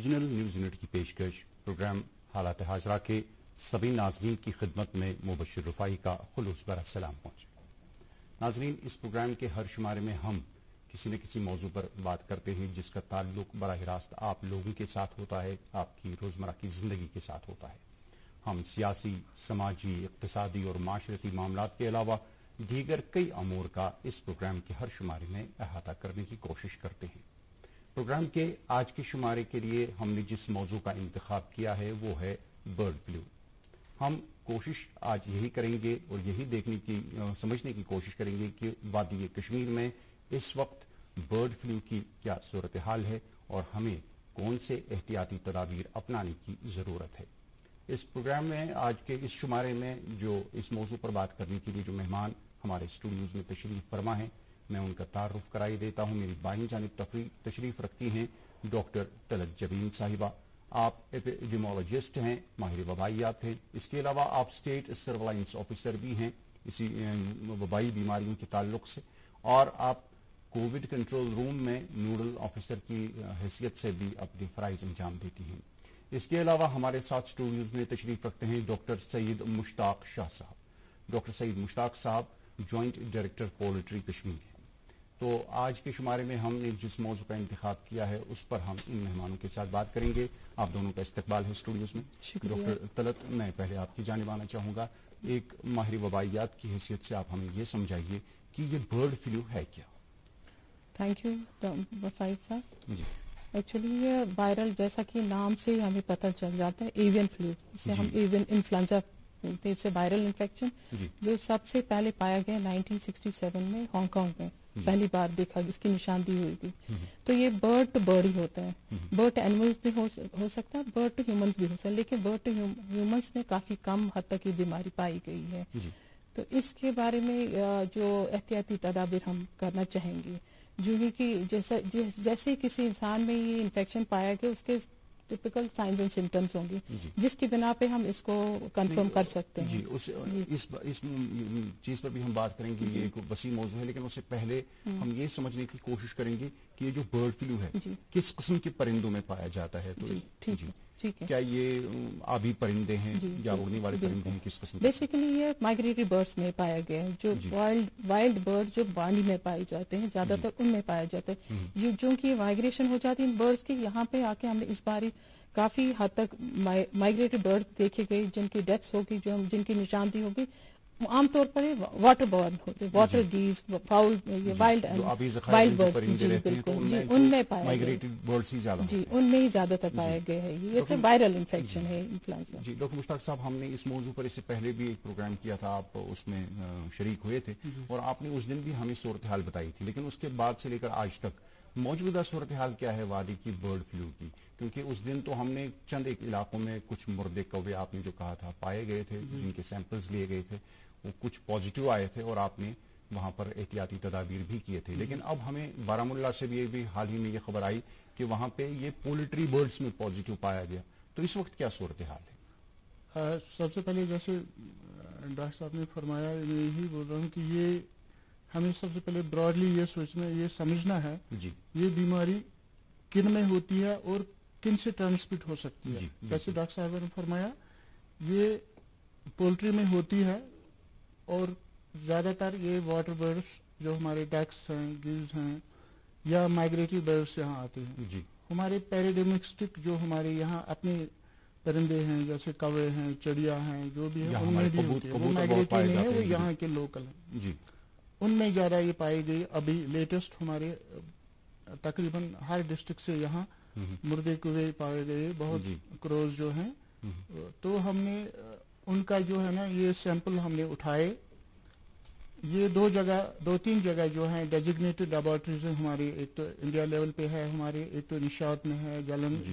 Regional news unit کی پیشکش programme حالات حاضرہ کے سبھی ناظرین کی خدمت میں مبشر رفائی کا خلوص بھرا سلام پہنچے۔ ناظرین، اس پروگرام کے ہر شمارے میں ہم کسی نہ کسی موضوع پر بات کرتے ہیں جس کا تعلق براہ راست آپ لوگوں کے ساتھ ہوتا ہے، آپ کی روزمرہ کی زندگی کے ساتھ ہوتا ہے۔ ہم سیاسی، سماجی، اقتصادی اور معاشرتی معاملات کے علاوہ دیگر کئی امور کا اس پروگرام کے ہر شمارے میں احاطہ کرنے کی کوشش کرتے ہیں۔ پروگرام کے آج کے شمارے کے لیے ہم نے جس موضوع کا انتخاب کیا ہے وہ ہے برڈ فلو۔ ہم کوشش آج یہی کریں گے اور یہی سمجھنے کی کوشش کریں گے کہ وادی کشمیر میں اس وقت برڈ فلو کی کیا صورتحال ہے اور ہمیں کون سے احتیاطی تدابیر اپنانے کی ضرورت ہے۔ اس پروگرام میں آج کے اس شمارے میں جو اس موضوع پر بات کرنے کے لیے جو مہمان ہمارے اسٹوڈیوز میں تشریف فرما ہیں، میں ان کا تعارف کرائی دیتا ہوں۔ میری بائیں جانب تشریف رکھتی ہیں ڈاکٹر طلعت جبین صاحبہ۔ آپ ایپیڈیمولوجسٹ ہیں، ماہر وبائیات ہیں، اس کے علاوہ آپ اسٹیٹ سرویلنس آفیسر بھی ہیں اسی وبائی بیماریوں کے تعلق سے، اور آپ کووڈ کنٹرول روم میں نوڈل آفیسر کی حیثیت سے بھی اپنے فرائض انجام دیتی ہیں۔ اس کے علاوہ ہمارے ساتھ اسٹوڈیوز میں تشریف رکھتے ہیں ڈاکٹر سید مشتاق شاہ صاحب۔ ڈاکٹر سید مشتاق صاحب جوائنٹ ڈائریکٹر پولٹری کشمیر ہیں۔ تو آج کے شمارے میں ہم نے جس موضوع کا انتخاب کیا ہے اس پر ہم ان مہمانوں کے ساتھ بات کریں گے۔ آپ دونوں کا استقبال ہے اسٹوڈیوز میں۔ ڈاکٹر طلعت، میں پہلے آپ کی جانب آنا چاہوں گا۔ ایک ماہر وبائیات کی حیثیت سے آپ ہمیں یہ سمجھائیے کہ یہ برڈ فلو ہے کیا؟ تھینک یو فائد صاحب۔ جی، ایکچولی یہ وائرل، جیسا کہ نام سے ہمیں پتہ چل جاتا ہے، ایوین فلو، اسے ہم ایوین انفلوئنزا بولتے ہیں، اسے وائرل انفیکشن جو سب سے پہلے پایا گیا 1967 میں ہانگ کانگ میں پہلی بار دیکھا، اس کی نشاندہی ہوئی تھی۔ تو یہ برڈ ٹو برڈ ہی ہوتا ہے، برڈ ٹو اینیملز بھی ہو سکتا ہے، برڈ ٹو ہیومنز بھی ہو سکتا ہے، لیکن برڈ ٹو ہیومنز میں کافی کم حد تک یہ بیماری پائی گئی ہے۔ تو اس کے بارے میں جو احتیاطی تدابیر ہم کرنا چاہیں گے، جو ہی کہ جیسے کسی انسان میں یہ انفیکشن پایا گیا، اس کے ٹپیکل سائنز اینڈ سمٹمز ہوں گے جس کی بنا پہ ہم اس کو کنفرم کر سکتے ہیں۔ اس چیز پر بھی ہم بات کریں گے، یہ ایک وسیع موضوع ہے، لیکن اس سے پہلے ہم یہ سمجھنے کی کوشش کریں گے کہ یہ جو برڈ فلو ہے کس قسم کے پرندوں میں پایا جاتا ہے۔ تو کیا یہ آبی پرندے ہیں یا اڑنے والے پرندے ہیں، کس قسم؟ بیسیکلی یہ مائگریٹری برڈز میں پایا گیا ہے، جو وائلڈ برڈ جو پانی میں پائے جاتے ہیں، زیادہ تر ان میں پایا جاتا ہے۔ یہ جو کہ مائگریشن ہو جاتی ہے ان برڈز کی، یہاں پہ آ کے ہم نے اس باری کافی حد تک مائگریٹری برڈز دیکھے گئے جن کی ڈیتھس ہوگی، جن کی نشاندہی ہوگی، عام طور پر واٹر بورن ہوتے، water geese, fowl, wild bird, جی بالکل، جی ان میں پایا گیا، جی ان میں ہی زیادہ تر پایا گیا ہے۔ یہ وائرل انفیکشن ہے انفلوئنزا۔ جی ڈاکٹر مشتاق صاحب، ہم نے اس موضوع پر اس سے پہلے بھی ایک پروگرام کیا تھا، آپ اس میں شریک ہوئے تھے اور آپ نے اس دن بھی ہمیں صورتحال بتائی تھی، لیکن اس کے بعد سے لے کر آج تک موجودہ صورتحال کیا ہے وادی کی برڈ فلو کی؟ کیونکہ اس دن تو ہم نے چند ایک علاقوں میں کچھ مردے کوے، آپ نے جو کہا تھا، پائے گئے تھے، جن کے سیمپلز لیے گئے تھے، وہ کچھ پازیٹیو آئے تھے اور آپ نے وہاں پر احتیاطی تدابیر بھی کیے تھے۔ لیکن اب ہمیں بارہمولہ سے بھی حال ہی میں یہ خبر آئی کہ وہاں پہ یہ پولٹری برڈز میں پازیٹیو پایا گیا۔ تو اس وقت کیا صورتحال ہے؟ سب سے پہلے جیسے ڈاکٹر صاحب نے فرمایا، میں یہی بول رہا ہوں کہ یہ ہمیں سب سے پہلے براڈلی یہ سوچنا، یہ سمجھنا ہے یہ بیماری کن میں ہوتی ہے اور کن سے ٹرانسمٹ ہو سکتی ہے۔ جیسے ڈاکٹر صاحب نے فرمایا یہ پولٹری میں ہوتی ہے، اور زیادہ تر یہ واٹر برڈس جو ہمارے ڈیکس ہیں، گیوز ہیں، یا مائگریٹری برڈس یہاں آتے ہیں۔ ہمارے پیری ڈومیسٹک جو ہمارے یہاں اپنے پرندے ہیں، جیسے کوے ہیں، چڑیا ہیں، جو بھی ہیں، ان میں بھی ہوتی ہے، وہ مائگریٹری نہیں ہے، وہ یہاں کے لوکل ہیں، ان میں زیادہ یہ پائی گئی۔ ابھی لیٹسٹ ہمارے تقریباً ہر ڈسٹرکٹ سے یہاں مردے کوے پائے گئے، بہت کروز جو ہیں، تو ہم نے ان کا جو ہے نا یہ سیمپل ہم نے اٹھائے۔ یہ دو تین جگہ جو ہیں ڈیزگنیٹڈ لیبارٹریز ہیں ہماری، ایک تو انڈیا لیول پہ ہے ہمارے، ایک تو نشاط میں ہے،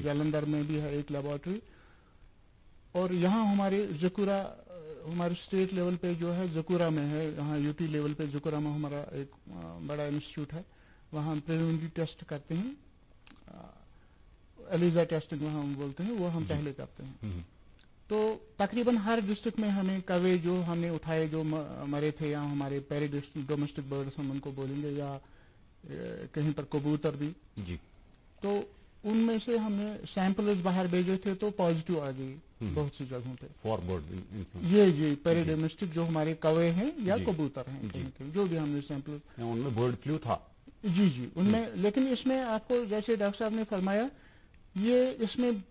جالندھر میں بھی ہے ایک لیبارٹری، اور یہاں ہمارے ذکورہ، ہمارے اسٹیٹ لیول پہ جو ہے ذکورہ میں ہے، یہاں یو ٹی لیول پہ ذکورہ میں ہمارا ایک بڑا انسٹیٹیوٹ ہے، وہاں ہم پریلیمنری ٹیسٹ کرتے ہیں، ایلیزا ٹیسٹنگ وہاں ہم بولتے ہیں، وہ ہم پہلے کرتے ہیں۔ تو تقریباً ہر ڈسٹرکٹ میں ہمیں کوے جو ہم نے اٹھائے جو مرے تھے، یا ہمارے پیری ڈومیسٹک برڈس ہم ان کو بولیں گے، یا کہیں پر کبوتر بھی، تو उनमें से हमने सैंपल्स बाहर भेजे थे तो पॉजिटिव आ गई बहुत सी जगहों पे फॉर बर्ड इन्फ्लुएंजा। ये पेरिडोमेस्टिक जो हमारे कौवे हैं या कबूतर हैं कहीं जो भी हमने सैंपल उनमें बर्ड फ्लू था। जी उनमें, लेकिन इसमें आपको जैसे डॉक्टर साहब ने फरमाया ये इसमें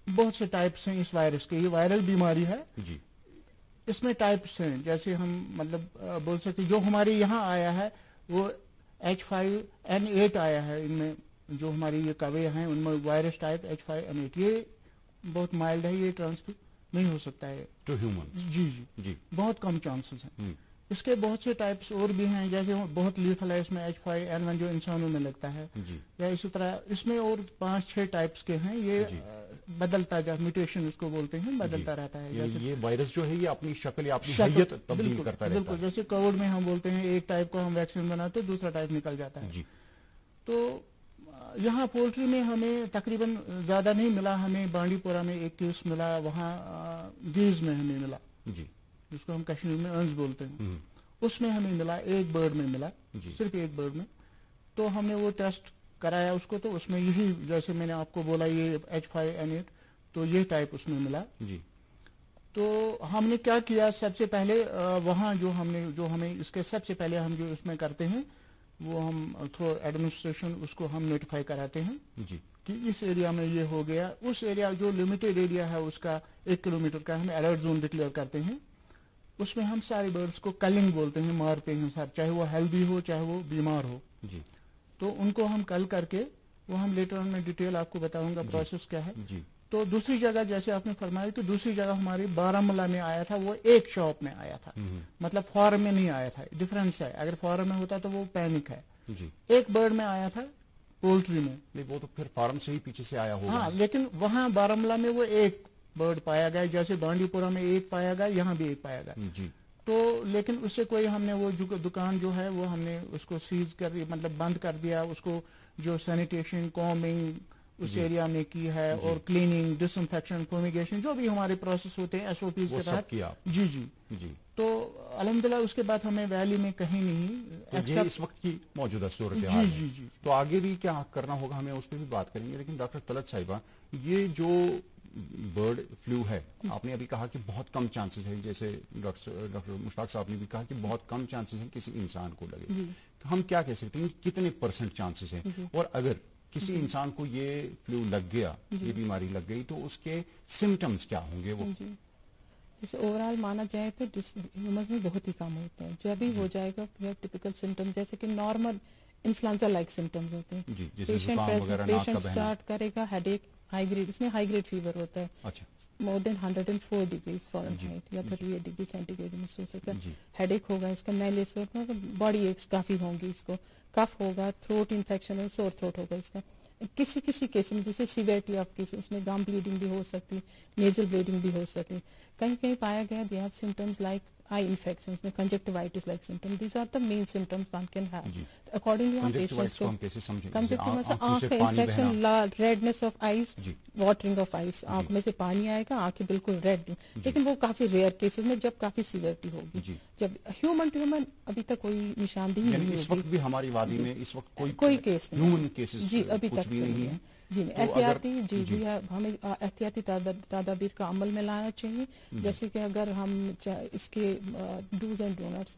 बहुत से टाइप्स हैं इस वायरस के, ये वायरल बीमारी है जी। इसमें टाइप्स हैं जैसे हम मतलब बोल सकते जो हमारे यहाँ आया है वो H5N8 आया है, इनमें जो हमारी ये कौवे हैं उनमें वायरस टाइप H5N8 ये बहुत माइल्ड है, ये ट्रांसमिट नहीं हो सकता है टू ह्यूमन। जी बहुत कम चांसेस हैं। इसके बहुत से टाइप्स और भी हैं जैसे बहुत लीथल है इसमें H5N1 जो इंसानों में लगता है या इसी तरह इसमें और 5-6 टाइप्स के हैं। ये बदलता जा म्यूटेशन उसको बोलते हैं, बदलता रहता है। जैसे ये वायरस जो है ये अपनी शक्ल या अपनी हैयत तब्दील करता रहता है। बिल्कुल जैसे कोविड में हम बोलते हैं एक टाइप का हम वैक्सीन बनाते हैं दूसरा टाइप निकल जाता है। तो यहाँ पोल्ट्री में हमें तकरीबन ज्यादा नहीं मिला, हमें बांडीपुरा में एक केस मिला, वहाँ गीज में हमें मिला जिसको हम कश्मीर में अंज बोलते हैं, उसमें हमें मिला, एक बर्ड में मिला, सिर्फ एक बर्ड में। तो हमने वो टेस्ट कराया उसको तो उसमें यही जैसे मैंने आपको बोला ये H5N8 तो ये टाइप उसमें मिला जी। तो हमने क्या किया सबसे पहले वहाँ जो हमें इसके सबसे पहले हम जो इसमें करते हैं वो हम थ्रू एडमिनिस्ट्रेशन उसको हम नोटिफाई कराते हैं जी कि इस एरिया में ये हो गया। उस एरिया जो लिमिटेड एरिया है उसका 1 किलोमीटर का हम अलर्ट जोन डिक्लेयर करते हैं। उसमें हम सारे बर्ड्स को कलिंग बोलते हैं, मारते हैं सर, चाहे वो हेल्दी हो चाहे वो बीमार हो जी। तो उनको हम कल करके वो हम लेटर ऑन में डिटेल आपको बताऊंगा प्रोसेस क्या है जी। तो दूसरी जगह जैसे आपने फरमाया कि दूसरी जगह हमारी बारामूला में आया था, वो एक शॉप में आया था, मतलब फार्म में नहीं आया था, डिफरेंस है। अगर फार्म में होता तो वो पैनिक है जी। एक बर्ड में आया था पोल्ट्री में, वो तो फिर फार्म से ही पीछे से आया होगा। हाँ, लेकिन वहाँ बारामूला में वो एक बर्ड पाया गया, जैसे बांडीपुरा में एक पाया गया, यहाँ भी एक पाया गया जी। तो लेकिन उससे कोई हमने वो दुकान जो है वो हमने उसको सीज कर मतलब बंद कर दिया, उसको जो सैनिटेशन कॉमिंग उस एरिया में की है और क्लीनिंग डिसइंफेक्शन फूमिगेशन जो भी हमारे प्रोसेस होते हैं SOPs के तहत किया जी जी जी। तो अल्हम्दुलिल्लाह उसके बाद हमें वैली में कहीं नहीं तो ये इस वक्त की मौजूदा सूरत हाल जी जी। तो आगे भी क्या करना होगा हमें उस पर भी बात करेंगे। लेकिन डॉक्टर तलत साहिबा ये जो बर्ड फ्लू है आपने अभी कहा कि बहुत कम चांसेस है, जैसे डॉक्टर मुश्ताक साहब ने भी कहा कि बहुत कम चांसेस हैं किसी इंसान को लगे। तो हम क्या कह सकते हैं कितने % चांसेस हैं, और अगर किसी इंसान को ये फ्लू लग गया, ये बीमारी लग गई, तो उसके सिम्टम्स क्या होंगे? वो जैसे ओवरऑल माना जाए तो ह्यूमंस में बहुत ही कम होते हैं। जब भी हो जाएगा टिपिकल सिम्टम जैसे कि नॉर्मल इन्फ्लुएंजा लाइक सिम्टम्स होते हैं। पेशेंट स्टार्ट करेगा हेडेक, हाई ग्रेड, इसमें हाई ग्रेड फीवर होता है, अच्छा मोर देन 104 डिग्री फ़ारेनहाइट या 38 डिग्री सेंटीग्रेड में हो सकता है। हेडेक होगा इसका, मैलेस होगा, बॉडी एक्स काफी होंगी, इसको कफ होगा, थ्रोट इन्फेक्शन है, सोर थ्रोट होगा इसका। किसी किसी केस में जैसे सीवियरिटी ऑफ केस उसमें गम ब्लीडिंग भी हो सकती है, नेजल ब्लीडिंग भी हो सकती है। कहीं कहीं पाया गया they have symptoms like eye infections में conjunctivitis like symptoms, these are the main symptoms one can have. Accordingly हम पेशेंट्स को conjunctivitis आँख का infection, redness of eyes, watering of eyes, आँख में से पानी आएगा, आँखें बिल्कुल रेड, लेकिन वो काफी रेयर केसेस में जब काफी सीवियरिटी होगी। जब ह्यूमन टू ह्यूमन अभी तक कोई निशानदेही नहीं होगी। इस वक्त भी हमारी वादी में इस वक्त कोई केस ह्यूमन केसेस जी अभी तक नहीं है जी। एहतियाती जी हमें एहतियाती तदाबीर का अमल में लाना चाहिए। जैसे कि अगर हम इसके डूज एंड डोनट्स,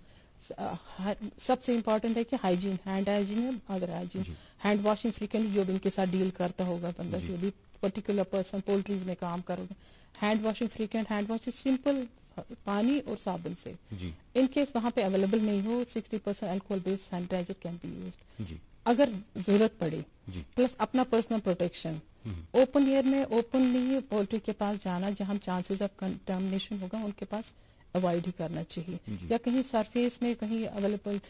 सबसे इम्पोर्टेंट है कि हाइजीन, हैंड हाइजीन है, other hygiene, hand washing frequently जो भी इनके साथ डील करता होगा बंदा, जो भी पर्टिकुलर पर्सन पोल्ट्रीज में काम करोगे, hand washing frequent hand wash simple पानी और साबुन से। इन केस वहाँ पे अवेलेबल नहीं हो 60% alcohol based sanitiser can be used अगर जरूरत पड़े, प्लस अपना पर्सनल प्रोटेक्शन। ओपन एयर में ओपनली पोल्ट्री के पास जाना जहां चांसेस ऑफ कंटामिनेशन होगा उनके पास अवॉइड ही करना चाहिए, या कहीं सरफेस में कहीं available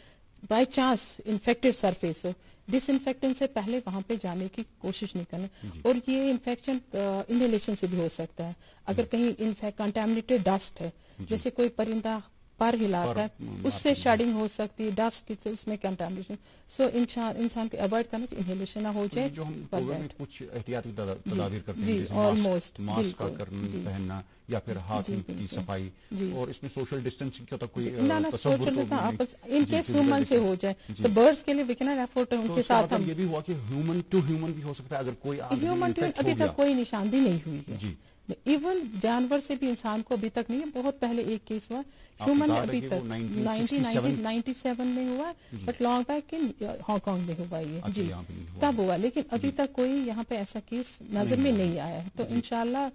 by chance infected surface हो, डिसइंफेक्टेंट से पहले वहां पे जाने की कोशिश नहीं करना। और ये इन्फेक्शन इनहेलेशन से भी हो सकता है। अगर कहीं कंटामिनेटेड डस्ट है, जैसे कोई परिंदा پر हिलाता है, उससे शेडिंग हो सकती है, डस्ट से उसमें कंटामिनेशन. सो इंसान को अवॉइड करना चाहिए, इनहेलेशन ना हो जाए. जो हम कोविड में कुछ एहतियाती तदाबीर करते हैं, जैसे ऑलमोस्ट मास्क का पहनना या फिर हाथ की सफाई, और इसमें सोशल डिस्टेंसिंग का तो कोई तसव्वुर तो आपस इन केस ह्यूमन से हो जाए तो बर्ड्स के लिए वी कैन अफोर्ड उनके साथ हम. ये भी हुआ कि ह्यूमन टू ह्यूमन भी हो सकता है अगर कोई ह्यूमन टू अभी तक कोई निशानदेही नहीं हुई है जी. इवन जानवर से भी इंसान को अभी तक नहीं है. बहुत पहले एक केस हुआ ह्यूमन में, अभी तक 1997 में हुआ, but long back in Hong Kong में हुआ ये जी, तब हुआ. लेकिन अभी तक कोई यहाँ पे ऐसा केस नजर में नहीं आया है. तो इंशाल्लाह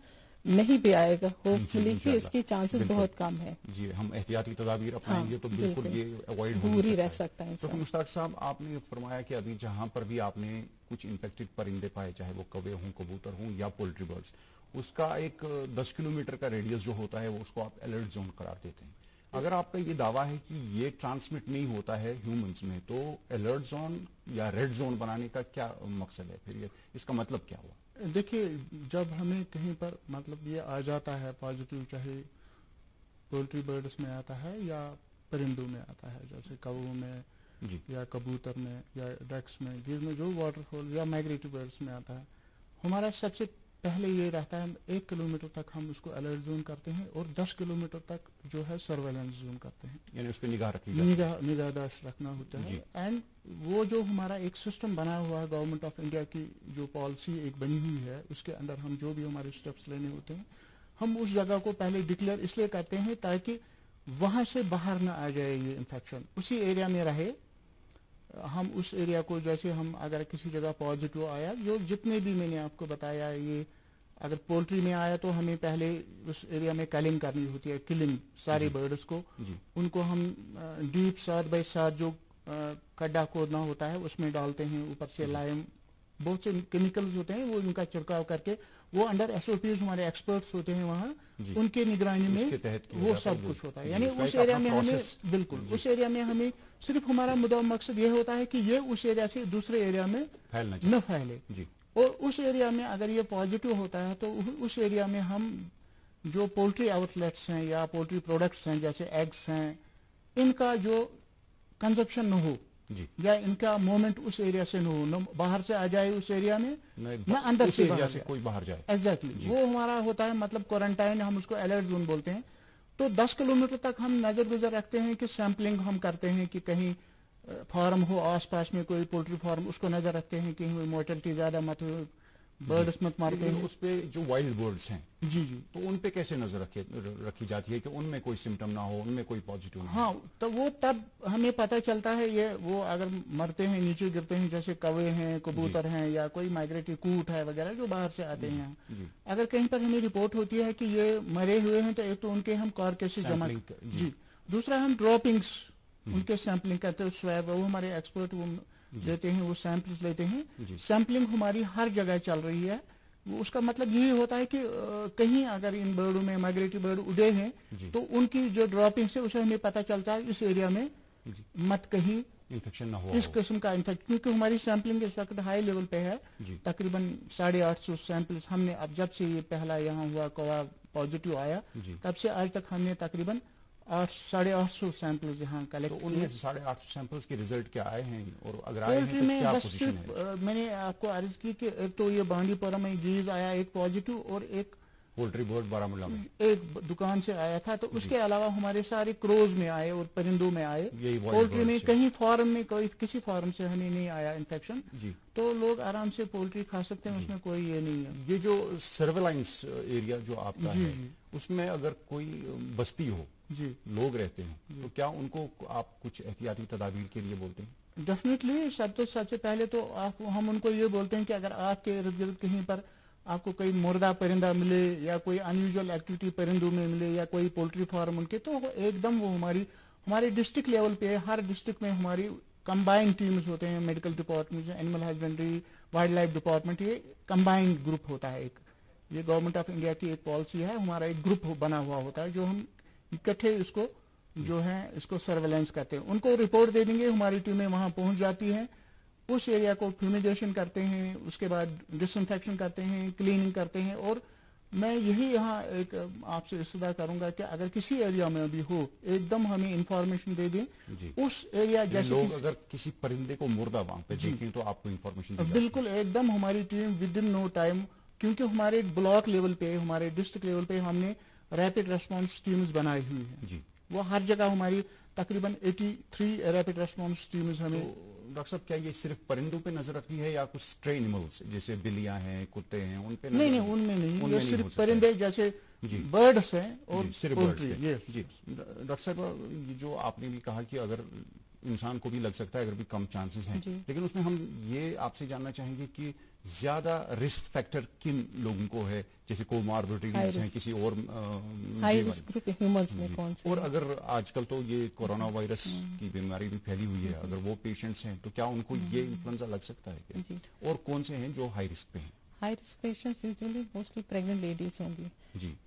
नहीं भी आएगा, होपफुली कि इसके चांसेस बहुत कम है जी. हम एहतियाती तदाबीर अपनाएंगे तो बिल्कुल ये अवॉइड दूर ही रह सकता है. तो मुश्ताक साहब, आपने फरमाया कि अभी जहाँ पर भी आपने कुछ इन्फेक्टेड परिंदे पाए, चाहे वो कौवे हों, कबूतर हों या पोल्ट्री बर्ड्स, उसका एक 10 किलोमीटर का रेडियस जो होता है वो उसको आप अलर्ट जोन करार देते हैं. अगर आपका ये दावा है कि ये ट्रांसमिट नहीं होता है ह्यूमंस में, तो अलर्ट जोन या रेड जोन बनाने का क्या मकसद है? फिर ये इसका मतलब क्या हुआ? देखिए, जब हमें कहीं पर मतलब ये आ जाता है पॉजिटिव, चाहे पोल्ट्री बर्ड्स में आता है या परिंदों में आता है, जैसे कौवों में जी, या कबूतर में या डक्स में, जिसमें जो वाटरफॉल या माइग्रेटरी बर्ड्स में आता है, हमारा सबसे पहले ये रहता है 1 किलोमीटर तक हम उसको अलर्ट जोन करते हैं और 10 किलोमीटर तक जो है सर्वेलेंस जोन करते हैं, यानी उस पर निगाह रखी जाती है, निगाहदाश्त रखना होता है. एंड वो जो हमारा एक सिस्टम बना हुआ है, गवर्नमेंट ऑफ इंडिया की जो पॉलिसी एक बनी हुई है, उसके अंदर हम जो भी हमारे स्टेप्स लेने होते हैं, हम उस जगह को पहले डिक्लेयर इसलिए करते हैं ताकि वहां से बाहर ना आ जाए ये इन्फेक्शन, उसी एरिया में रहे. हम उस एरिया को, जैसे हम अगर किसी जगह पॉजिटिव आया, जो जितने भी मैंने आपको बताया, ये अगर पोल्ट्री में आया तो हमें पहले उस एरिया में कलिंग करनी होती है, किलिंग सारे बर्ड्स को. उनको हम डीप 7x7 जो गड्ढा खोदना होता है उसमें डालते हैं, ऊपर से लाइम, बहुत से केमिकल्स होते हैं, वो उनका छिड़काव करके, वो अंडर SOPs हमारे एक्सपर्ट्स होते हैं वहाँ, उनके निगरानी में वो सब कुछ होता है. यानी उस एरिया में हमें बिल्कुल उस एरिया में हमें सिर्फ हमारा मुद्दा मकसद ये होता है कि ये उस एरिया से दूसरे एरिया में न फैले. और उस एरिया में अगर ये पॉजिटिव होता है तो उस एरिया में हम जो पोल्ट्री आउटलेट्स हैं या पोल्ट्री प्रोडक्ट्स हैं, जैसे एग्स हैं, इनका जो कंजप्शन न हो या इनका मूवमेंट उस एरिया से न हो, न बाहर से आ जाए उस एरिया में, न अंदर से कोई बाहर जाए. एग्जैक्टली वो हमारा होता है मतलब क्वारंटाइन, हम उसको अलर्ट जोन बोलते हैं. तो 10 किलोमीटर तक हम नजर गुजर रखते हैं कि सैंपलिंग हम करते हैं कि कहीं फार्म हो आसपास में, कोई पोल्ट्री फार्म, उसको नजर रखते हैं कि मोर्टेलिटी ज्यादा मत हो, बर्ड्स मत मारते हैं. उस पे जो वाइल्ड बर्ड्स हैं जी, तो उन पे कैसे नजर रखी जाती है कि उनमें कोई सिम्टम ना हो, उनमें कोई पॉजिटिव ना हो? हाँ, तो वो तब हमें पता चलता है, ये वो अगर मरते हैं, नीचे गिरते हैं, जैसे कौवे हैं, कबूतर हैं, या कोई माइग्रेटरी कूट है वगैरह जो बाहर से आते हैं, अगर कहीं पर हमें रिपोर्ट होती है कि ये मरे हुए हैं, तो एक तो उनके हम कार्केसेस जमा जी, दूसरा हम ड्रॉपिंग्स उनके सैंपलिंग करते हैं, स्वैब, वो हमारे एक्सपर्ट वो देते हैं, वो सैंपल्स लेते हैं. सैंपलिंग हमारी हर जगह चल रही है. उसका मतलब यही होता है कि कहीं अगर इन बर्डों में माइग्रेटरी बर्ड उड़े हैं तो उनकी जो ड्रॉपिंग्स है उसे हमें पता चलता है इस एरिया में मत कहीं इन्फेक्शन ना हो, इस किस्म का इन्फेक्शन, क्योंकि हमारी सैंपलिंग इस वक्त हाई लेवल पे है. तकरीबन 850 सैंपल्स हमने, अब जब से ये पहला यहाँ हुआ कौवा पॉजिटिव आया, तब से आज तक हमने तकरीबन 850 सैंपल्स यहाँ कलेक्ट किए. उनमें से 850 सैंपल्स के रिजल्ट क्या आए हैं, और अगर आए हैं तो क्या पोजीशन है? मैंने आपको अर्ज की कि एक तो ये बांडीपोरा में गीज आया एक पॉजिटिव, और एक पोल्ट्री बर्ड बारामूला में एक दुकान से आया था. तो उसके अलावा हमारे सारे क्रोज में आए और परिंदों में आए. पोल्ट्री में कहीं फार्म में कोई किसी फार्म से हमें नहीं आया इन्फेक्शन, तो लोग आराम से पोल्ट्री खा सकते हैं, उसमें कोई ये नहीं है. ये जो सर्वेलाइंस एरिया जो आपका है, उसमें अगर कोई बस्ती हो, लोग रहते हैं, तो क्या उनको आप कुछ एहतियाती तदाबीर के लिए बोलते हैं? डेफिनेटली. सबसे पहले तो हम उनको ये बोलते हैं कि अगर आपके इर्द गिर्द कहीं पर आपको कोई मुर्दा परिंदा मिले या कोई अनयूजुअल एक्टिविटी परिंदों में मिले या कोई पोल्ट्री फार्म उनके, तो एकदम वो हमारे डिस्ट्रिक्ट लेवल पे, हर डिस्ट्रिक्ट में हमारी कंबाइंड टीम्स होते हैं, medical department, animal husbandry, wild life department, ये कंबाइंड ग्रुप होता है. ये गवर्नमेंट ऑफ इंडिया की एक पॉलिसी है, हमारा एक ग्रुप बना हुआ होता है जो हम इकट्ठे इसको जो है इसको सर्वेलेंस करते हैं. उनको रिपोर्ट दे देंगे, हमारी टीमें वहां पहुंच जाती हैं, उस एरिया को फ्यूमिगेशन करते हैं, उसके बाद डिसइंफेक्शन करते हैं, क्लीनिंग करते हैं, और میں یہی یہاں ایک آپ سے استدعا کروں گا کہ اگر کسی ایریا میں بھی ہو ایک دم ہمیں انفارمیشن دے دیں اس ایریا جیسے لوگ اگر کسی پرندے کو مردہ وہاں پہ دیکھیں تو آپ کو انفارمیشن دے بالکل ایک دم ہماری team with in no time, کیونکہ ہمارے بلاک لیول پہ ہمارے ڈسٹرکٹ لیول پہ ہم نے ریپڈ ریسپانس ٹیمز بنائی ہوئی ہیں جی وہ ہر جگہ ہماری تقریباً 83 ریپڈ ریسپانس ٹیمز ہمیں. ڈاکٹر صاحب کیا یہ صرف پرندوں پہ نظر رکھتی ہے یا کچھ اسٹرے اینیملز جیسے بلیاں ہیں کتے ہیں ان پہ؟ نہیں ان میں نہیں، یہ صرف پرندے جیسے برڈس ہیں اور پولٹری. جی ڈاکٹر صاحب جو آپ نے بھی کہا کہ اگر انسان کو بھی لگ سکتا ہے اگر بھی کم چانسز ہیں لیکن اس میں ہم یہ آپ سے جاننا چاہیں گے کہ زیادہ رسک فیکٹر کن لوگوں کو ہے جیسے کوماربڈیز ہیں کسی اور اور اگر آج کل تو یہ کورونا وائرس کی بیماری بھی پھیلی ہوئی ہے اگر وہ پیشنٹس ہیں تو کیا ان کو یہ انفلوئنزا لگ سکتا ہے کیا؟ اور کون سے ہیں جو ہائی رسک پہ ہیں؟ High risk patients usually mostly pregnant ladies ہوں گی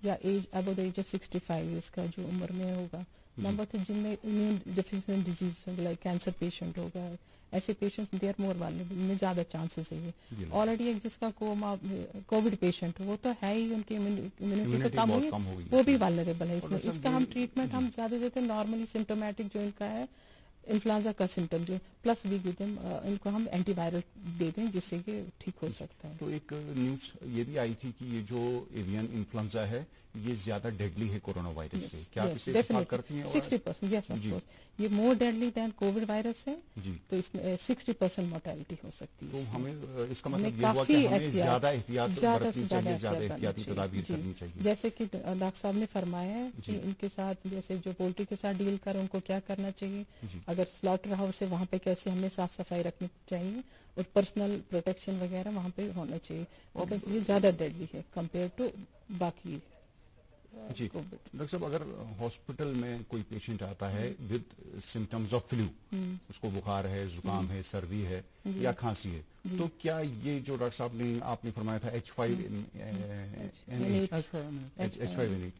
یا age above the age of 65 years کا جو عمر میں ہوگا. نمبر 2 جن میں امیون ڈیفیشینٹ ڈیزیز ہوگا لائک کینسر پیشنٹ ہوگا، ایسے پیشنٹس دے آر مور والنریبل، میں زیادہ چانسز ہے. یہ آلریڈی ایک جس کا کووڈ پیشنٹ وہ تو ہے ہی ان کی امیونٹی تو کم ہوئی وہ بھی والنریبل ہے. اس کا ہم ٹریٹمنٹ ہم زیادہ دیتے ہیں نارملی سمٹومیٹک جو ان کا ہے انفلوئنزا کا سمٹم جو پلس وی گیو ان کو ہم اینٹی وائرل دے دیں جس سے کہ ٹھیک ہو سکتا ہے. تو ایک نیوز یہ بھی آئی تھی کہ یہ جو ایوین انفلوئنزا ہے یہ زیادہ ڈیڈلی ہے کورونا وائرس سے، کیا آپ اسے اتفاق کرتی ہیں؟ 60% یس آف کورس یہ مور ڈیڈلی دین کووڈ وائرس ہے تو اس میں 60% مورٹیلٹی ہو سکتی ہے. تو ہمیں اس کا مطلب یہ ہوا کہ ہمیں زیادہ احتیاط برتنی چاہیے، زیادہ احتیاطی تدابیر کرنی چاہیے. جیسے کہ ڈاکٹر صاحب نے فرمایا ہے کہ ان کے ساتھ جیسے جو پولٹری کے ساتھ ڈیل کر ان کو کیا کرنا چاہیے، اگر سلاٹر ہاؤس ہے وہاں پہ کیسے ہمیں صاف صفائی رکھنی چاہیے اور پرسنل پروٹیکشن وغیرہ وہاں پہ ہونا چاہیے بیکاز یہ زیادہ ڈیڈلی ہے کمپیئر ٹو باقی. جی ڈاکٹر صاحب اگر ہاسپٹل میں کوئی پیشنٹ آتا ہے ود سمٹمز آف فلو، اس کو بخار ہے، زکام ہے، سردی ہے یا کھانسی ہے، تو کیا یہ جو ڈاکٹر صاحب نے آپ نے فرمایا تھا H5N8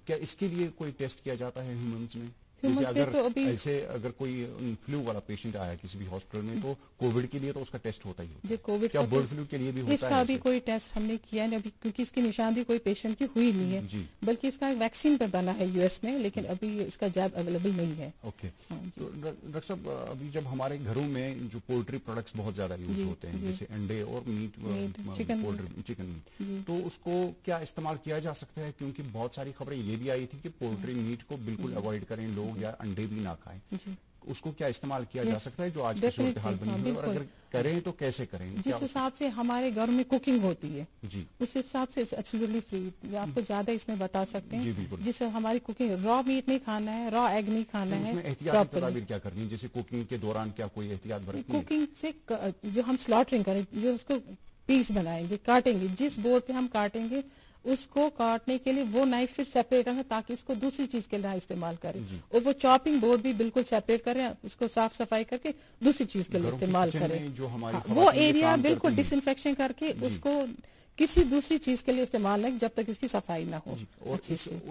کیا اس کے لیے کوئی ٹیسٹ کیا جاتا ہے ہیومنز میں؟ اگر کوئی فلو والا پیشنٹ آیا کسی بھی ہاسپٹل میں تو کووڈ کے لیے تو اس کا ٹیسٹ ہوتا ہی ہوتا ہے، کیا برڈ فلو کے لیے بھی ہوتا ہے؟ اس کا بھی کوئی ٹیسٹ ہم نے کیا نہیں ابھی کیونکہ اس کی نشاندہی کوئی پیشنٹ کی ہوئی نہیں ہے بلکہ اس کا ویکسین پہ بنا ہے US میں لیکن ابھی اس کا جاب اویلیبل نہیں ہے. اوکے تو ڈاکٹر صاحب ابھی جب ہمارے گھروں میں جو پولٹری پروڈکٹس بہت زیادہ یوز ہوتے ہیں جیسے انڈے اور میٹ چکن میٹ تو اس کو کیا استعمال کیا جا سکتا ہے؟ کیونکہ بہت ساری خبریں یہ بھی آئی تھی کہ پولٹری میٹ کو بالکل اوائڈ کریں لوگ یا انڈے بھی نہ کھائیں، اس کو کیا استعمال کیا جا سکتا ہے جو آج کی صورتحال بنی ہوئی اور اگر کریں تو کیسے کریں؟ جس حساب سے ہمارے گھر میں کوکنگ ہوتی ہے اس حساب سے ایبسلیٹلی فری آپ کو زیادہ اس میں بتا سکتے ہیں. جس سے ہماری کوکنگ را میٹ نہیں کھانا ہے، را ایگ نہیں کھانا ہے. اس میں احتیاطی تدابیر کیا کرنی ہے جیسے کوکنگ کے دوران کیا کوئی احتیاط برتنی ہے؟ کوکنگ سے جو ہم سلاٹرنگ کریں جو اس کو پیس بنائیں گے کاٹیں گے جس بورڈ پہ ہم کاٹیں گے اس کو کاٹنے کے لیے وہ نائف پھر سیپریٹ رکھیں تاکہ اس کو دوسری چیز کے لیے استعمال کریں اور وہ چاپنگ بورڈ بھی بالکل سیپریٹ کریں اس کو صاف صفائی کر کے دوسری چیز کے لیے استعمال کریں. وہ ایریا بالکل ڈس انفیکشن کر کے اس کو کسی دوسری چیز کے لیے استعمال نہیں جب تک اس کی صفائی نہ ہو. اور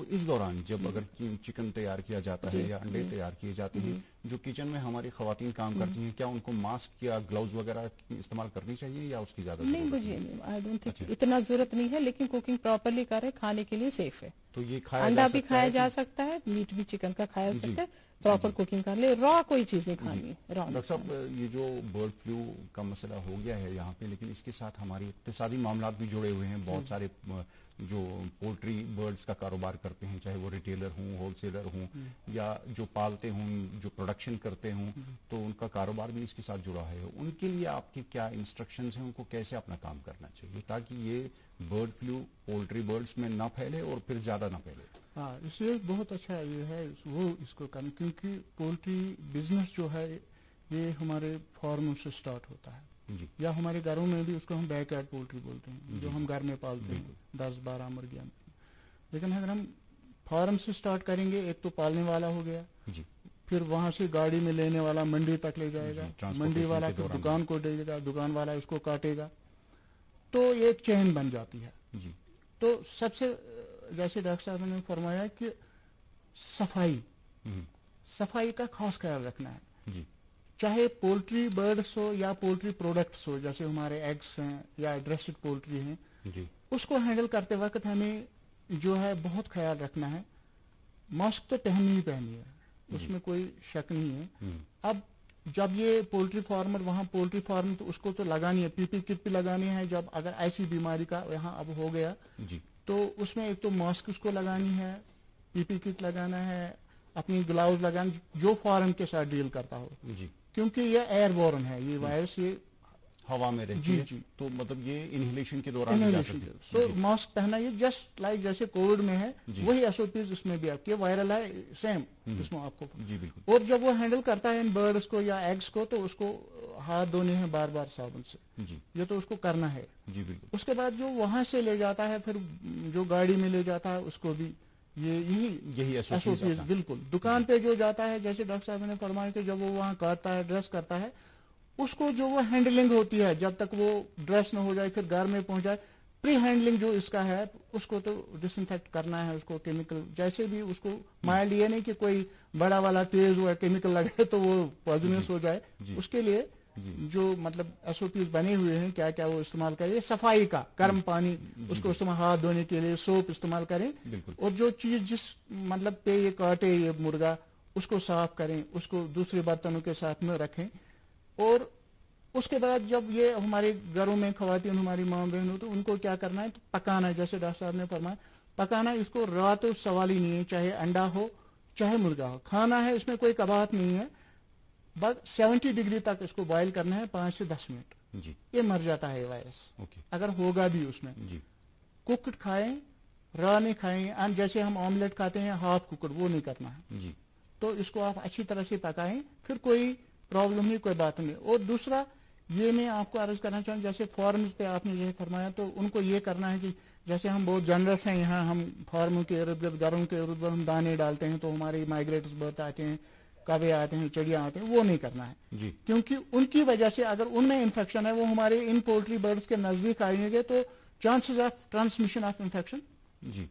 اس دوران جب اگر چکن تیار کیا جاتا ہے یا انڈے تیار کیے جاتے ہیں جو کچن میں ہماری خواتین کام کرتی ہیں کیا ان کو ماسک یا گلوز وغیرہ استعمال کرنی چاہیے یا اس کی زیادہ نہیں؟ مجھے آئی ڈونٹ تھنک اتنا ضرورت نہیں ہے لیکن کوکنگ پراپرلی کرے کھانے کے لیے سیف ہے. تو یہ انڈا بھی کھایا جا سکتا ہے، میٹ بھی چکن کا کھایا جا سکتا ہے، پراپر کوکنگ کر لے، را کوئی چیز نہیں کھانی ہے. ڈاکٹر صاحب یہ جو برڈ فلو کا مسئلہ ہو گیا ہے یہاں پہ لیکن اس کے ساتھ ہماری اقتصادی معاملات بھی جڑے ہوئے ہیں. بہت سارے جو پولٹری برڈز کا کاروبار کرتے ہیں چاہے وہ ریٹیلر ہوں، ہول سیلر ہوں یا جو پالتے ہوں، جو پروڈکشن کرتے ہوں تو ان کا کاروبار بھی اس کے ساتھ جڑا ہے. ان کے لیے آپ کی کیا انسٹرکشنز ہیں، ان کو کیسے اپنا کام کرنا چاہیے تاکہ یہ برڈ فلو پولٹری برڈز میں نہ پھیلے اور پھر زیادہ نہ پھیلے؟ ہاں اس لیے بہت اچھا یہ ہے وہ اس کو کرنا کیونکہ پولٹری بزنس جو ہے یہ ہمارے فارموں سے سٹارٹ ہوتا ہے یا ہمارے گھروں میں بھی اس کو ہم بیک یارڈ پولٹری بولتے ہیں جو ہم گھر میں پالتے ہیں 10-12 مرغیاں. لیکن اگر ہم فارم سے سٹارٹ کریں گے ایک تو پالنے والا ہو گیا پھر وہاں سے گاڑی میں لینے والا منڈی تک لے جائے گا، منڈی والا پھر دکان کو دے گا، دکان والا اس کو کاٹے گا تو یہ ایک چین بن جاتی ہے. تو سب سے جیسے ڈاکٹر صاحب نے فرمایا کہ صفائی کا خاص خیال رکھنا ہے چاہے پولٹری برڈس ہو یا پولٹری پروڈکٹس ہو جیسے ہمارے ایگس ہیں یا ڈریسڈ پولٹری ہیں اس کو ہینڈل کرتے وقت ہمیں जो है बहुत ख्याल रखना है। मास्क तो पहननी ही पहननी है, उसमें कोई शक नहीं है। अब जब ये पोल्ट्री फार्मर वहाँ पोल्ट्री फार्म तो उसको तो लगानी है, पीपी किट भी लगानी है। जब अगर ऐसी बीमारी का यहाँ अब हो गया तो उसमें एक तो मास्क उसको लगानी है, पीपी किट लगाना है, अपनी ग्लव्स लगाना जो फार्म के साथ डील करता हो, क्योंकि ये एयरबोर्न है, ये वायरस ये हवा में रहती है। तो मतलब ये इनहेलेशन के दौरान जा सकती है। सो मास्क पहना, ये जस्ट लाइक जैसे कोविड में है वही एसओपीज इसमें भी आपके वायरल है सेम इसमें आपको। और जब वो हैंडल करता है इन बर्ड्स को या एग्स को तो उसको हाथ धोने हैं बार बार साबुन से, ये तो उसको करना है। उसके बाद जो वहां से ले जाता है फिर जो गाड़ी में ले जाता है उसको भी यही एसओपीज बिल्कुल। दुकान पे जो जाता है जैसे डॉक्टर साहब ने फरमाया कि जब वो वहाँ काटता है ड्रेस करता है उसको जो वो हैंडलिंग होती है जब तक वो ड्रेस न हो जाए फिर घर में पहुंच जाए, प्री हैंडलिंग जो इसका है उसको तो डिसइंफेक्ट करना है, उसको केमिकल जैसे भी उसको माइल्ड, ये नहीं कि कोई बड़ा वाला तेज हुआ केमिकल लगे तो वो पॉइजनस हो जाए। उसके लिए जो मतलब एसओपीज बने हुए हैं क्या क्या वो इस्तेमाल करें। सफाई का गर्म पानी उसको इस्तेमाल, हाथ धोने के लिए सोप इस्तेमाल करें, और जो चीज जिस मतलब पे ये काटे ये मुर्गा उसको साफ करें, उसको दूसरे बर्तनों के साथ में रखें। और उसके बाद जब ये हमारे घरों में खवातीन हमारी माँ बहन हो तो उनको क्या करना है, तो पकाना है। जैसे डॉक्टर साहब ने फरमाया पकाना, इसको रात सवाल ही नहीं है, चाहे अंडा हो चाहे मुर्गा हो, खाना है, इसमें कोई कबात नहीं है। बस 70 डिग्री तक इसको बॉयल करना है 5 से 10 मिनट, ये मर जाता है वायरस। अगर होगा भी उसमें कुकड खाएं, रॉ नहीं खाएं। जैसे हम ऑमलेट खाते हैं हाफ कुकड, वो नहीं करना है। तो इसको आप अच्छी तरह से पकाएं, फिर कोई प्रॉब्लम नहीं, कोई बात नहीं। और दूसरा ये मैं आपको अर्ज करना चाहूँ, जैसे फार्म्स पे आपने ये फरमाया तो उनको ये करना है कि जैसे हम बहुत जनरस हैं यहाँ, हम फार्मों के इर्द गिर्द घरों के इर्द गिर्द हम दाने डालते हैं तो हमारे माइग्रेटर्स बहुत आते हैं, कौवे आते हैं, चिड़िया आते हैं, वो नहीं करना है क्योंकि उनकी वजह से अगर उनमें इन्फेक्शन है वो हमारे इन पोल्ट्री बर्ड्स के नजदीक आएंगे तो chances of transmission of infection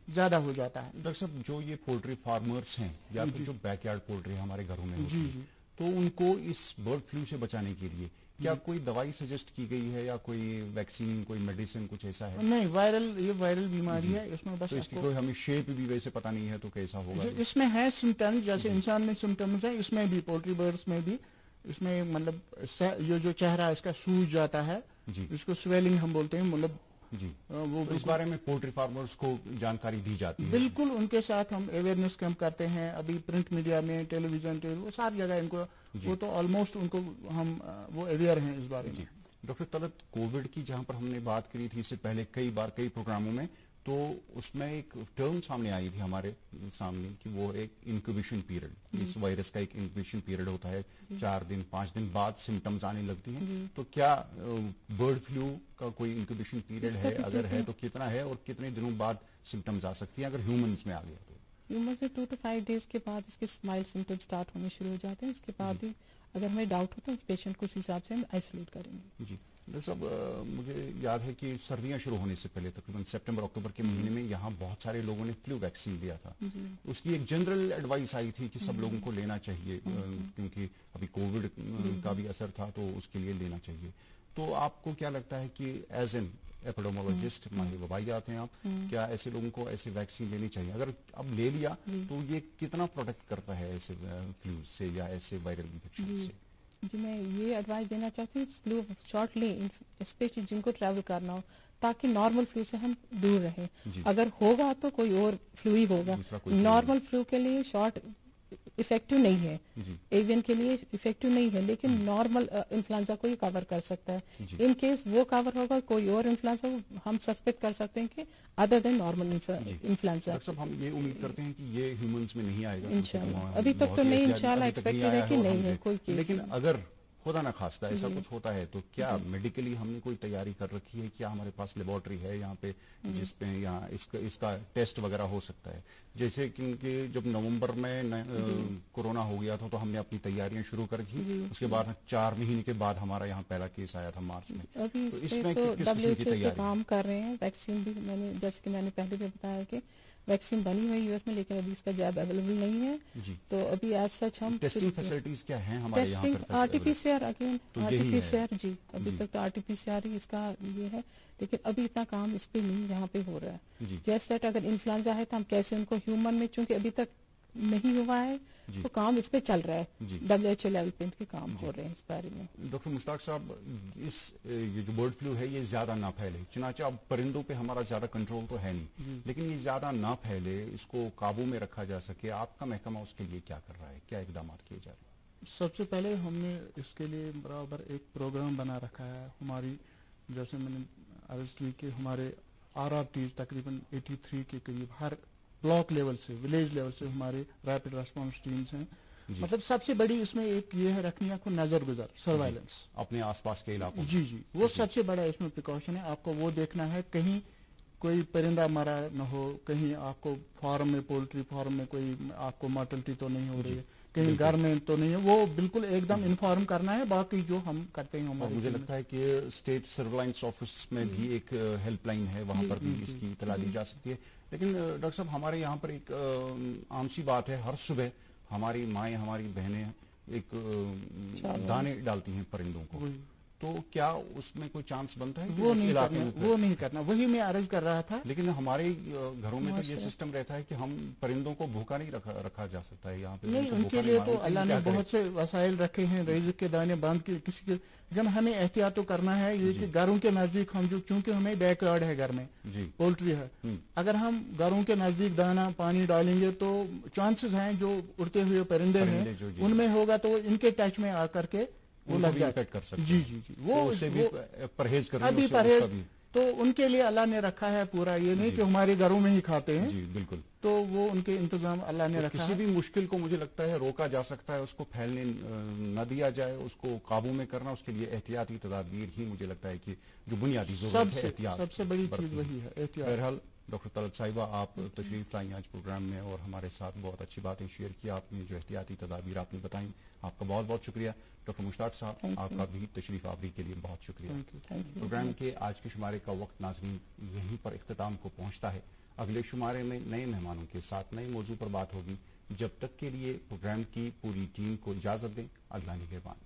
ज्यादा हो जाता है। डॉक्टर साहब जो ये पोल्ट्री फार्मर्स हैं या फिर जो बैकयार्ड पोल्ट्री हमारे घरों में होती है, तो उनको इस बर्ड फ्लू से बचाने के लिए क्या कोई दवाई सजेस्ट की गई है या कोई वैक्सीन, कोई मेडिसिन, कुछ ऐसा है? नहीं, ये वायरल बीमारी है, इसमें बस तो इसकी कोई हमें शेप भी वैसे पता नहीं है तो कैसा होगा? इसमें है सिम्टम्स, जैसे इंसान में सिम्टम्स है, इसमें भी पोल्ट्री बर्ड्स में भी इसमें मतलब ये जो चेहरा इसका सूज जाता है, इसको स्वेलिंग हम बोलते हैं, मतलब वो तो इस बारे में पोल्ट्री फार्मर्स को जानकारी दी जाती है। बिल्कुल, उनके साथ हम अवेयरनेस कैंप करते हैं अभी प्रिंट मीडिया में, टेलीविजन, वो सारी जगह इनको वो तो ऑलमोस्ट उनको हम वो अवेयर हैं इस बारे में। डॉक्टर तलत, कोविड की जहां पर हमने बात करी थी इससे पहले कई बार कई प्रोग्रामों में, तो उसमें एक टर्म सामने आई थी हमारे सामने कि वो एक इंक्यूबेशन पीरियड, इस वायरस का एक इंक्यूबेशन पीरियड होता है, 4 दिन 5 दिन बाद सिम्टम्स आने लगती हैं। तो क्या बर्ड फ्लू का कोई इंक्यूबेशन पीरियड है? अगर है तो कितना है और कितने दिनों बाद सिम्टम्स आ सकती हैं अगर ह्यूमंस में आ गया तो? ह्यूमंस में 2 to 5 डेज के बाद इसके माइल्ड सिम्टम्स स्टार्ट होने शुरू हो जाते हैं। उसके बाद ही अगर हमें डाउट होता है उस पेशेंट को उस हिसाब से हम आइसोलेट करेंगे। जी डॉक्टर साहब, मुझे याद है कि सर्दियां शुरू होने से पहले तकरीबन सितंबर अक्टूबर के महीने में यहाँ बहुत सारे लोगों ने फ्लू वैक्सीन लिया था। उसकी एक जनरल एडवाइस आई थी कि सब लोगों को लेना चाहिए क्योंकि अभी कोविड का भी असर था तो उसके लिए लेना चाहिए। तो आपको क्या लगता है कि एज एन एपिडेमोलॉजिस्ट, माहिर वबाइयात हैं आप, क्या ऐसे लोगों को ऐसे वैक्सीन लेनी चाहिए? अगर अब ले लिया तो ये कितना प्रोटेक्ट करता है ऐसे फ्लू से या ऐसे वायरल इन्फेक्शन से? जी, मैं ये एडवाइस देना चाहती हूँ फ्लू शॉट लें, स्पेशली जिनको ट्रैवल करना हो, ताकि नॉर्मल फ्लू से हम दूर रहें। अगर होगा तो कोई और फ्लू ही होगा। नॉर्मल फ्लू के लिए शॉट इफेक्टिव नहीं है, एवियन के लिए इफेक्टिव नहीं है, लेकिन नॉर्मल इन्फ्लुएंजा को ही कवर कर सकता है। इन केस वो कवर होगा कोई और इन्फ्लुएंजा, हम सस्पेक्ट कर सकते हैं कि other than normal influenza. Doctor साहब, हम ये उम्मीद करते हैं कि ये ह्यूमंस में नहीं आएगा इंशाल्लाह। अभी तक तो नहीं, इंशाल्लाह एक्सपेक्टेड है कि नहीं है कोई केस। लेकिन अगर खुदा ना खास्ता ऐसा कुछ होता है तो क्या मेडिकली हमने कोई तैयारी कर रखी है? क्या हमारे पास लेबोरेटरी है यहाँ पे जिसपे यहाँ इसका टेस्ट वगैरह हो सकता है? जैसे क्योंकि जब नवंबर में कोरोना हो गया था तो हमने अपनी तैयारियां शुरू कर दी, उसके बाद 4 महीने के बाद हमारा यहाँ पहला केस आया था मार्च में। अभी तो इसमें किस किस्म की तैयारी काम कर रहे हैं? वैक्सीन भी मैंने, जैसे कि मैंने पहले भी बताया कि ویکسین بنی ہوئی यूएस में, लेकिन अभी इसका जैब अवेलेबल नहीं है. तो अभी एज सच हम टेस्टिंग फैसिलिटीज क्या हैं हमारे यहाँ पर? आरटीपीसीआर अगेन आरटीपीसीआर जी, अभी तक तो आरटीपीसीआर ही इसका ये है, लेकिन अभी इतना काम इस पे नहीं यहाँ पे हो रहा है. जैसे दैट अगर इन्फ्लुएंजा है तो हम कैसे उनको ह्यूमन में, चूंकि अभी तक नहीं हुआ है तो काम इस पे चल रहा है, WHO लेवल पे इनके काम हो रहे हैं इस बारे में. डॉक्टर मुश्ताक साहब, इस ये जो बर्ड फ्लू है ये ज्यादा ना फैले, चुनाचे अब परिंदों पे हमारा ज्यादा कंट्रोल तो है नहीं, लेकिन ये ज्यादा ना फैले, इसको काबू में रखा जा सके, आपका महकमा उसके लिए क्या कर रहा है, क्या इकदाम किए जा रहे हैं? सबसे पहले हमने इसके लिए बराबर एक प्रोग्राम बना रखा है. हमारी जैसे मैंने अर्ज की कि हमारे RRT तकरीबन 83 के करीब हर ब्लॉक लेवल से, विलेज लेवल से हमारे रैपिड रेस्पॉन्स टीम्स हैं. मतलब सबसे बड़ी इसमें एक ये है रखनी आपको नजर गुजर, सर्वाइलेंस अपने आसपास के इलाकों. जी वो सबसे बड़ा इसमें प्रिकॉशन है. आपको वो देखना है कहीं कोई परिंदा मरा न हो, कहीं आपको फार्म में, पोल्ट्री फार्म में कोई आपको मॉर्टलिटी तो नहीं हो रही है, कहीं घर में तो नहीं है, वो बिल्कुल एकदम इन्फॉर्म करना है. बाकी जो हम करते हैं हमारे, मुझे लगता है कि स्टेट सर्विलांस ऑफिस में भी एक हेल्पलाइन है, वहां पर भी इसकी इतला दी जा सकती है. लेकिन डॉक्टर साहब, हमारे यहाँ पर एक आम सी बात है, हर सुबह हमारी माएँ, हमारी बहनें एक दाने डालती हैं परिंदों को, तो क्या उसमें कोई चांस बनता है? वो नहीं करना, वही मैं अर्ज कर रहा था. लेकिन हमारे घरों में तो ये सिस्टम रहता है कि हम परिंदों को भूखा नहीं रखा जा सकता है यहाँ पे. नहीं, उनके लिए तो अल्लाह ने बहुत से वसाइल रखे हैं, रिज़्क़ के दाने बांध के किसी के, लेकिन हमें एहतियात तो करना है. ये कि घरों के नजदीक हम जो, चूंकि हमें बैकयार्ड है, घर में पोल्ट्री है, अगर हम घरों के नजदीक दाना पानी डालेंगे तो चांसेस हैं जो उड़ते हुए परिंदे हैं उनमें होगा तो इनके टच में आकर के वो लग जाए कर सकते. जी वो उससे भी परहेज करना, अभी परहेज तो उनके लिए अल्लाह ने रखा है पूरा. ये नहीं कि हमारे घरों में ही खाते हैं. जी बिल्कुल. तो वो उनके इंतजाम अल्लाह ने रखा. किसी भी मुश्किल को मुझे लगता है रोका जा सकता है, उसको फैलने न दिया जाए, उसको काबू में करना, उसके लिए एहतियाती तदाबीर ही मुझे लगता है कि जो बुनियादी जरूरत है, एहतियात सबसे बड़ी चीज वही है, एहतियात. बहरहाल डॉक्टर तलत साहिबा, आप तशरीफ लाई आज प्रोग्राम में और हमारे साथ बहुत अच्छी बातें शेयर की आपने, जो एहतियाती तदाबीर आपने बताई, आपका बहुत बहुत शुक्रिया. डॉक्टर मुश्ताक साहब, आपका भी तशरीफ आवरी के लिए बहुत शुक्रिया. प्रोग्राम के आज के शुमारे का वक्त नाज़रीन यहीं पर इख्तिताम को पहुंचता है. अगले शुमारे में नए मेहमानों के साथ नए मौजू पर बात होगी. जब तक के लिए प्रोग्राम की पूरी टीम को इजाज़त दें. अल्लाह निगहबान.